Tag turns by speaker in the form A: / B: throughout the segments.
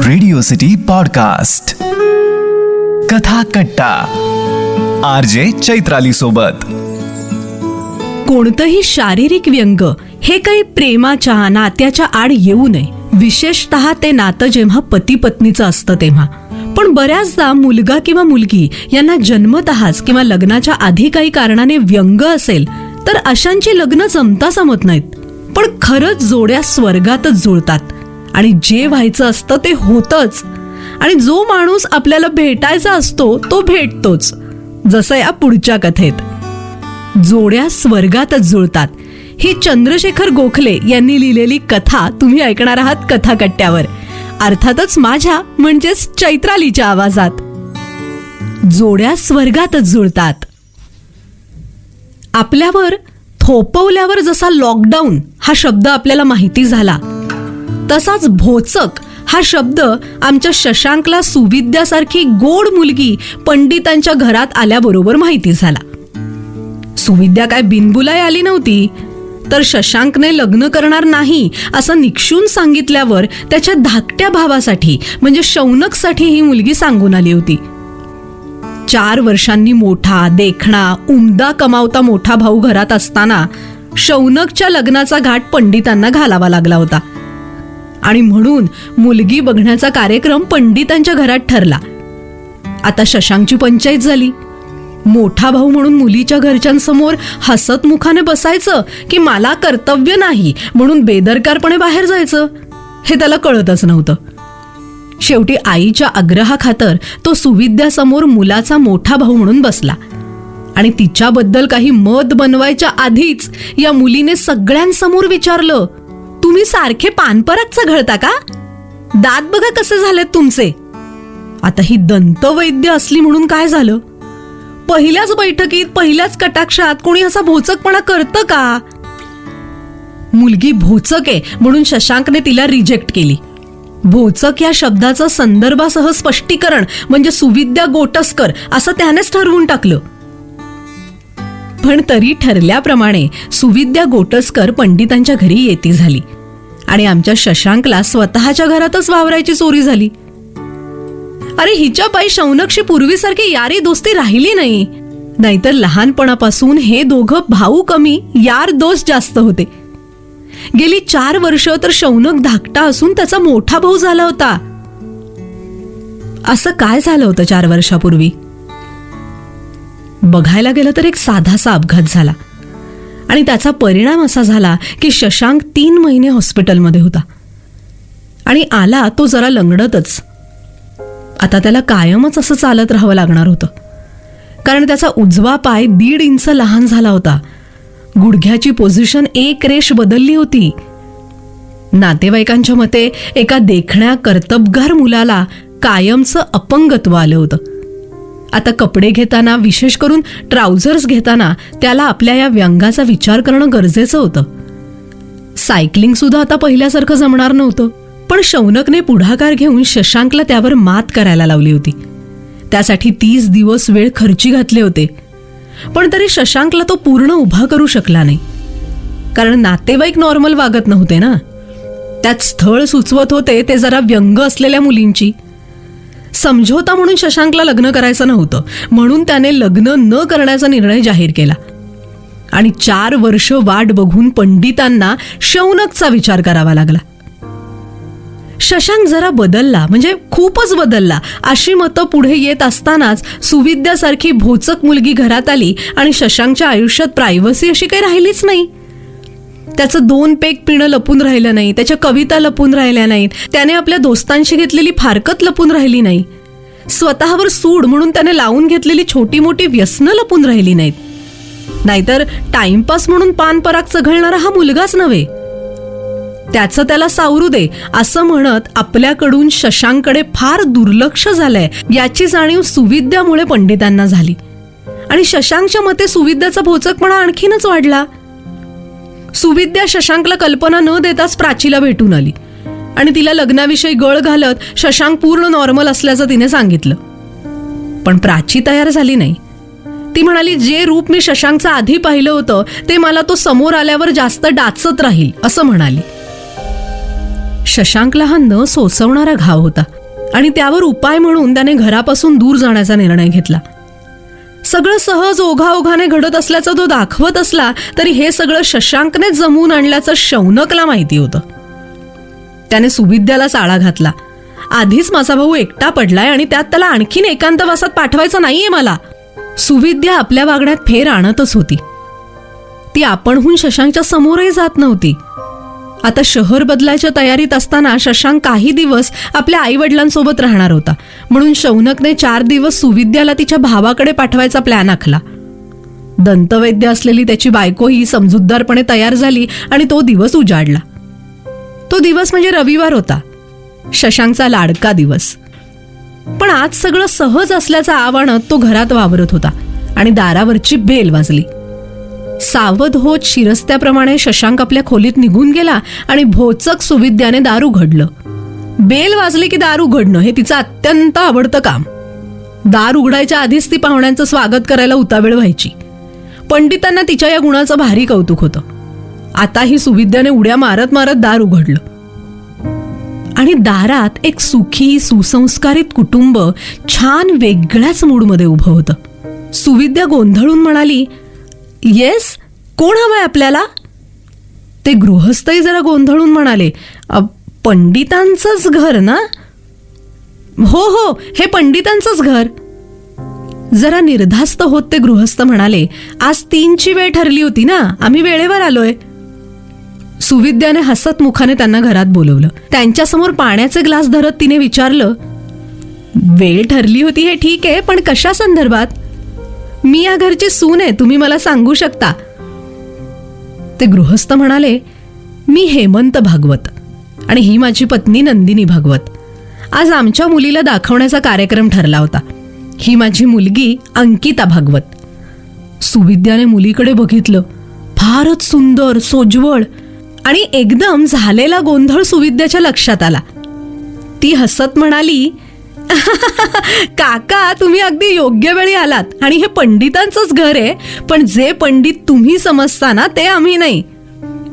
A: Radio city podcast कथा कट्टा RJ Chaitrali सोबत.
B: कोणतंही शारीरिक व्यंग हे काही प्रेमाच्या नात्याच्या आड येऊ नये, विशेषतः ते नातं जेव्हा पती पत्नीचं असतं तेव्हा. पण बऱ्याचदा मुलगा किंवा मुलगी यांना जन्मतःच किंवा लग्नाच्या आधी काही कारणाने व्यंग असेल तर अशांची लग्न जमत नाहीत. पण खरंच जोड्या स्वर्गातच जुळतात आणि जे व्हायचं असतं ते होतच. आणि जो माणूस आपल्याला भेटायचा असतो तो भेटतोच, जसं या पुढच्या कथेत. जोड्या स्वर्गातच जुळतात ही चंद्रशेखर गोखले यांनी लिहिलेली कथा तुम्ही ऐकणार आहात कथा कट्ट्यावर, अर्थातच माझ्या म्हणजेच चैत्रालीच्या आवाजात. जोड्या स्वर्गातच जुळतात. आपल्यावर थोपवल्यावर जसा लॉकडाऊन हा शब्द आपल्याला माहिती झाला, तसाच भोचक हा शब्द आमच्या शशांकला सुविद्यासारखी गोड मुलगी पंडितांच्या घरात आल्याबरोबर माहिती झाला. सुविद्या काय बिनबुलाई आली नव्हती, तर शशांकने लग्न करणार नाही असं निक्षून सांगितल्यावर त्याच्या धाकट्या भावासाठी म्हणजे शौनकसाठी ही मुलगी सांगून आली होती. 4 वर्षांनी मोठा, देखणा, उमदा कमावता मोठा भाऊ घरात असताना शौनकच्या लग्नाचा घाट पंडितांना घालावा लागला होता. आणि म्हणून मुलगी बघण्याचा कार्यक्रम पंडितांच्या घरात ठरला. आता शशांकची पंचायत झाली. मोठा भाऊ म्हणून मुलीच्या घरच्यांसमोर हसत मुखाने बसायचं की मला कर्तव्य नाही म्हणून बेदरकारपणे बाहेर जायचं, हे त्याला कळतच नव्हतं. शेवटी आईच्या आग्रहाखातर तो सुविद्यासमोर मुलाचा मोठा भाऊ म्हणून बसला. आणि तिच्याबद्दल काही मत बनवायच्या आधीच या मुलीने सगळ्यांसमोर विचारलं, तुम्ही सारखे पानपरागचं घळता का? दात बघा कसे झालेत तुमचे. आता ही दंतवैद्य असली म्हणून काय झालं? पहिल्याच बैठकीत पहिल्याच कटाक्षात कोणी असा भोचकपणा करतं का? मुलगी भोचक आहे म्हणून शशांकने तिला रिजेक्ट केली. भोचक या शब्दाचं संदर्भासह स्पष्टीकरण म्हणजे सुविद्या गोटस्कर असं त्यानेच ठरवून टाकलं. पण तरी ठरल्याप्रमाणे सुविद्या गोटस्कर पंडितांच्या घरी येती झाली आणि आमच्या शशांकला स्वतःच्या घरातच वावरायची चोरी झाली. अरे हिच्या पायी शौनकशी पूर्वीसारखी यारी दोस्ती राहिली नाही. नाहीतर लहानपणापासून हे दोघं भाऊ कमी यार दोस्त जास्त होते. गेली 4 वर्ष तर शौनक धाकटा असून त्याचा मोठा भाऊ झाला होता. असं काय झालं होतं 4 वर्षापूर्वी? बघायला गेलं तर एक साधासा अपघात झाला आणि त्याचा परिणाम असा झाला की शशांक 3 महिने हॉस्पिटलमध्ये होता आणि आला तो जरा लंगडतच. आता त्याला कायमच असं चालत राहावं लागणार होतं, कारण त्याचा उजवा पाय 1.5 इंच लहान झाला होता. गुडघ्याची पोझिशन 1 रेष बदलली होती. नातेवाईकांच्या मते एका देखण्या कर्तबगार मुलाला कायमचं अपंगत्व आलं होतं. आता कपडे घेताना, विशेष करून ट्राउझर्स घेताना त्याला आपल्या या व्यंगाचा विचार करणं गरजेचं होतं. सायकलिंग सुद्धा आता पहिल्यासारखं जमणार नव्हतं. पण शौनकने पुढाकार घेऊन शशांकला त्यावर मात करायला लावली होती. त्यासाठी 30 दिवस वेळ खर्ची घातले होते. पण तरी शशांकला तो पूर्ण उभा करू शकला नाही, कारण नातेवाईक नॉर्मल वागत नव्हते ना. त्यात स्थळ सुचवत होते ते जरा व्यंग असलेल्या मुलींची. समझोता म्हणून शशांकला लग्न करायचं नव्हतं, म्हणून त्याने लग्न न करण्याचा निर्णय जाहीर केला. आणि 4 वर्ष वाट बघून पंडितांना शौनकचा विचार करावा लागला. शशांक जरा बदलला, म्हणजे खूपच बदलला अशी मतं पुढे येत असतानाच सुविद्यासारखी भोचक मुलगी घरात आली आणि शशांकच्या आयुष्यात प्रायव्हसी अशी काही राहिलीच नाही. त्याचं 2 पेग पिणं लपून राहिलं नाही, त्याच्या कविता लपून राहिल्या नाहीत, त्याने आपल्या दोस्तांशी घेतलेली फारकत लपून राहिली नाही, स्वतःवर सूड म्हणून त्याने लावून घेतलेली छोटी मोठी व्यसनं लपून राहिली नाहीत. नाहीतर टाइमपास म्हणून पानपराग चघळणारा हा मुलगाच नव्हे. त्याचं त्याला सावरू दे असं म्हणत आपल्याकडून शशांककडे फार दुर्लक्ष झालंय याची जाणीव सुविद्यामुळे पंडितांना झाली. आणि शशांकच्या मते सुविद्याचा भोचकपणा आणखीनच वाढला. सुविद्या शशांकला कल्पना न देताच प्राचीला भेटून आली आणि तिला लग्नाविषयी गळ घालत शशांक पूर्ण नॉर्मल असल्याचं तिने सांगितलं. पण प्राची तयार झाली नाही. ती म्हणाली, जे रूप मी शशांकचं आधी पाहिलं होतं ते मला तो समोर आल्यावर जास्त डाचत राहील असं म्हणाली. शशांकला हा न सोसवणारा घाव होता आणि त्यावर उपाय म्हणून त्याने घरापासून दूर जाण्याचा निर्णय घेतला. सगळं सहज ओघाओघाने घडत असल्याचं तो दाखवत असला तरी हे सगळं शशांकने जमवून आणल्याचं शौनकला माहिती होतं. त्याने सुविद्यालाच आळा घातला. आधीच माझा भाऊ एकटा पडलाय आणि त्यात त्याला आणखीन एकांतवासात पाठवायचं नाहीये मला. सुविद्या आपल्या वागण्यात फेर आणतच होती. ती आपणहून शशांकच्या समोरही जात नव्हती. आता शहर बदलायच्या तयारीत असताना शशांक काही दिवस आपल्या आई वडिलांसोबत राहणार होता, म्हणून शौनकने 4 दिवस सुविद्याला तिच्या भावाकडे पाठवायचा प्लॅन आखला. दंतवैद्य असलेली त्याची बायकोही समजूतदारपणे तयार झाली आणि तो दिवस उजाडला. तो दिवस म्हणजे रविवार होता, शशांकचा लाडका दिवस. पण आज सगळं सहज असल्याचा आवाणत तो घरात वावरत होता आणि दारावरची बेल वाजली. सावध होत शिरस्त्याप्रमाणे शशांक आपल्या खोलीत निघून गेला आणि भोचक सुविद्याने दार उघडलं. बेल वाजली की दार उघडणं हे तिचं अत्यंत आवडतं काम. दार उघडायच्या आधीच ती पाहुण्यांचं स्वागत करायला उतावीळ व्हायची. पंडितांना तिच्या या गुणाचं भारी कौतुक होतं. आता ही सुविद्याने उड्या मारत मारत दार उघडलं आणि दारात एक सुखी सुसंस्कारित कुटुंब छान वेगळ्याच मूडमध्ये उभं होतं. सुविद्या गोंधळून म्हणाली, येस, कोण हवंय आपल्याला? ते गृहस्थही जरा गोंधळून म्हणाले, पंडितांचंच घर ना? हो हो, हे पंडितांचंच घर. जरा निर्धास्त होत ते गृहस्थ म्हणाले, आज 3ची वेळ ठरली होती ना, आम्ही वेळेवर आलोय. सुविद्याने हसत मुखाने त्यांना घरात बोलवलं. त्यांच्यासमोर पाण्याचे ग्लास धरत तिने विचारलं, वेळ ठरली होती हे ठीक आहे, पण कशा संदर्भात? मी या घरची सून आहे, तुम्ही मला सांगू शकता. ते गृहस्थ म्हणाले, मी हेमंत भागवत आणि ही माझी पत्नी नंदिनी भागवत. आज आमच्या मुलीला दाखवण्याचा कार्यक्रम ठरला होता. ही माझी मुलगी अंकिता भागवत. सुविद्याने मुलीकडे बघितलं. फारच सुंदर, सोज्वळ आणि एकदम झालेला गोंधळ सुविद्याच्या लक्षात आला. ती हसत म्हणाली, काका, तुम्ही अगदी योग्य वेळी आलात आणि हे पंडितांचंच घर आहे, पण जे पंडित तुम्ही समजता ना ते आम्ही नाही.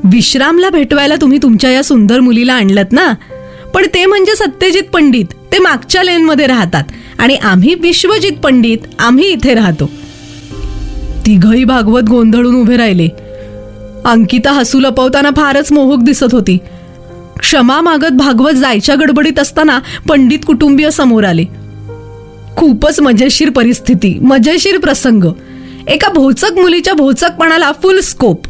B: विश्रामला भेटवायला तुम्ही तुमच्या या सुंदर मुलीला आणलत ना, पण ते म्हणजे सत्यजित पंडित. ते मागच्या लेनमध्ये राहतात आणि आम्ही विश्वजित पंडित, आम्ही इथे राहतो. तिघही भागवत गोंधळून उभे राहिले. अंकिता हसू लपवताना फारच मोहक दिसत होती. क्षमा मागत भागवत जायच्या गडबडीत असताना पंडित कुटुंबीय समोर आले. खूपच मजेशीर परिस्थिती, मजेशीर प्रसंग. एका भोचक मुलीच्या भोचकपणाला फुल स्कोप.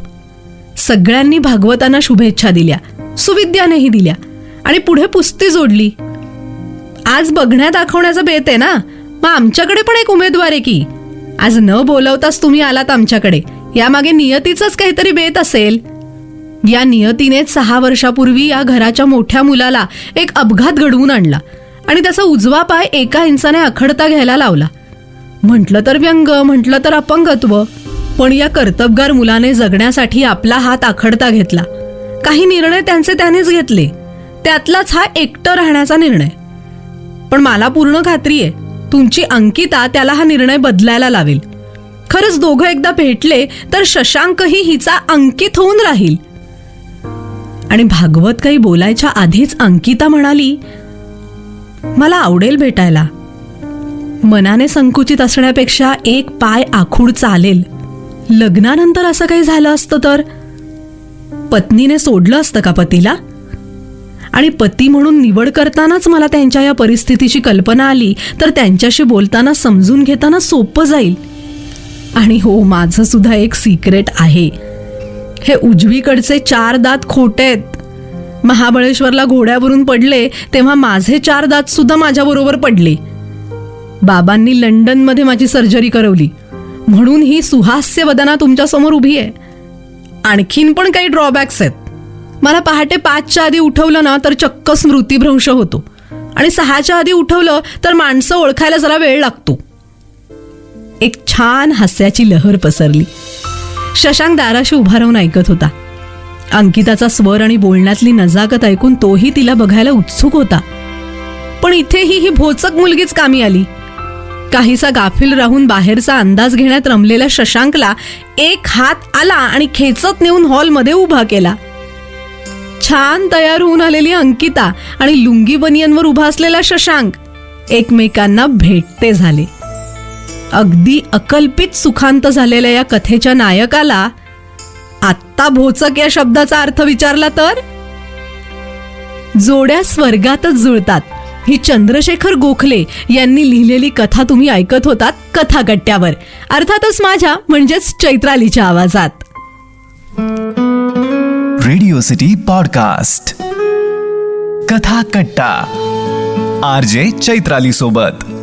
B: सगळ्यांनी भागवतांना शुभेच्छा दिल्या, सुविद्यानेही दिल्या आणि पुढे पुस्ती जोडली. आज बघण्या दाखवण्याचा बेत आहे ना, मग आमच्याकडे पण एक उमेदवार आहे की. आज न बोलवताच तुम्ही आलात आमच्याकडे, यामागे नियतीचंच काहीतरी बेत असेल. या नियतीने 6 वर्षापूर्वी या घराच्या मोठ्या मुलाला एक अपघात घडवून आणला आणि त्याचा उजवा पाय 1 इंचाने आखडता घ्यायला लावला. म्हटलं तर व्यंग, म्हटलं तर अपंगत्व, पण या कर्तबगार मुलाने जगण्यासाठी आपला हात आखडता घेतला. काही निर्णय त्यांचे त्यानेच घेतले, त्यातलाच हा एकटं राहण्याचा निर्णय. पण मला पूर्ण खात्री आहे, तुमची अंकिता त्याला हा निर्णय बदलायला लावेल. खरंच दोघं एकदा भेटले तर शशांकही हिचा अंकित होऊन राहील. आणि भागवत काही बोलायच्या आधीच अंकिता म्हणाली, मला आवडेल भेटायला. मनाने संकुचित असण्यापेक्षा 1 पाय आखूड चालेल. लग्नानंतर असं काही झालं असतं तर? पत्नीने सोडलं असतं का पतीला? आणि पती म्हणून निवड करतानाच मला त्यांच्या या परिस्थितीची कल्पना आली तर त्यांच्याशी बोलताना समजून घेताना सोपं जाईल. आणि हो, माझं सुद्धा एक सिक्रेट आहे. हे उजवीकडचे 4 दात खोटे आहेत. महाबळेश्वरला घोड्यावरून पडले तेव्हा माझे 4 दात सुद्धा माझ्याबरोबर पडले. बाबांनी लंडनमध्ये माझी सर्जरी करवली, म्हणून ही सुहास्य वदना तुमच्यासमोर उभी आहे. आणखीन पण काही ड्रॉबॅक्स आहेत. मला पहाटे 5च्या आधी उठवलं ना तर चक्क स्मृतिभ्रंश होतो आणि 6च्या आधी उठवलं तर माणसं ओळखायला जरा वेळ लागतो. एक छान हास्याची लहर पसरली. शशांक दाराशी उभा राहून ऐकत होता. अंकिताचा स्वर आणि बोलण्यातली नजाकत ऐकून तोही तिला बघायला उत्सुक होता. पण इथेही ही भोचक मुलगीच कामी आली. काहीसा गाफील राहून बाहेरचा अंदाज घेण्यात रमलेल्या शशांकला एक हात आला आणि खेचत नेऊन हॉलमध्ये उभा केला. छान तयार होऊन आलेली अंकिता आणि लुंगी बनियनवर उभा असलेला शशांक एकमेकांना भेटते झाले. अगदी अकल्पित सुखांत झालेल्या या कथेच्या नायकाला आत्ता भोचक या शब्दाचा अर्थ विचारला तर जोड्या स्वर्गातच जुळतात ही चंद्रशेखर गोखले यांनी लिहिलेली कथा तुम्ही ऐकत होतात कथाकट्ट्यावर, अर्थातच माझ्या म्हणजेच चैत्रालीच्या आवाजात.
A: रेडिओ सिटी पॉडकास्ट कथा कट्टा RJ चैत्राली सोबत.